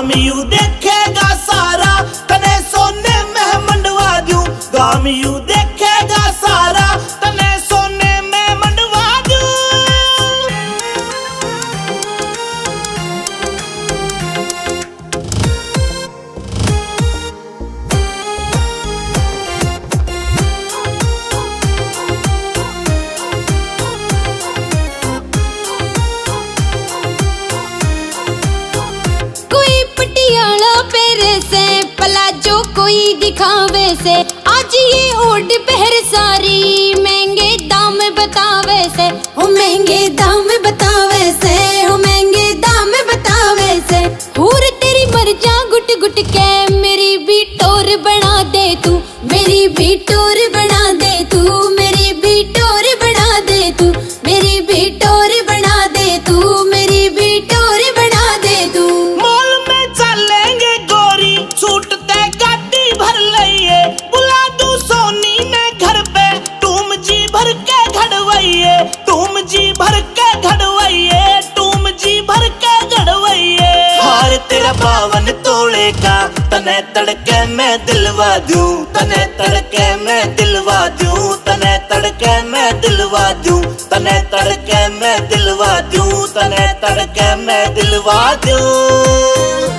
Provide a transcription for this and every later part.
गाम यू देखेगा सारा, तने सोने में मंडवा दूं। गाम यू देखेगा सारा, तने सोने में मंडवा दूं। से पलाजो कोई दिखावे से, आज ये ओढ़ पहर सारी महंगे दाम बतावे से। ओ महंगे दाम बतावे से, ओ महंगे दाम बतावे से। हूर तेरी मर्जा गुट गुट के मेरी भी टोर बना दे तू, मेरी भी टोर बना दे तू, मेरी भी टोर बना दे तू, मेरी भी टोर बना दे तू, मेरी भी टोर बना दे तू। मॉल में चलेंगे गोरी, छूट ते गाड़ी भर लइए। बुला दूं सोनी में घर पे, तुम जी भर के घड़वइए, तुम जी भर के घड़वइए, तुम जी भर के घड़वइए। हार तेरा 52 तोड़े का, तने तड़के मैं दिलवा दूं, तने तड़के मैं दिलवा दूं, तने तड़के मैं दिलवा दूं, तने तड़के मैं दिलवा दूं, तने तड़के मैं दिलवा दूं।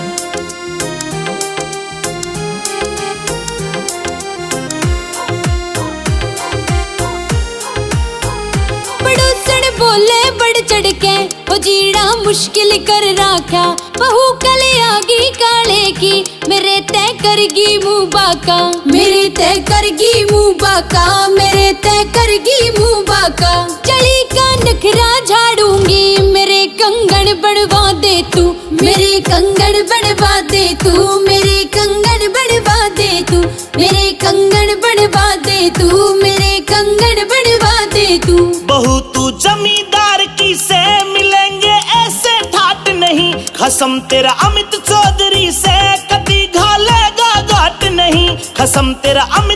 बोले बढ़ चढ़ के वो जीड़ा मुश्किल कर रखा। बहू कले आगी काले की, मेरे तय करगी मुँह बाका, मेरे तय करगी मुँह बाका, मेरे तय करगी मुँह बाका। चली का नखरा झाड़ूंगी, मेरे कंगन बनवा दे तू, मेरे कंगन बनवा दे तू, मेरे कंगन बनवा दे तू, मेरे कंगन बनवा दे तू, मेरे कंगन बनवा दे तू। बहू तू जमींदार की से मिलेंगे ऐसे ठाट नहीं, कसम तेरा अमित चौधरी से कभी घालेगा घाट नहीं, कसम तेरा अमित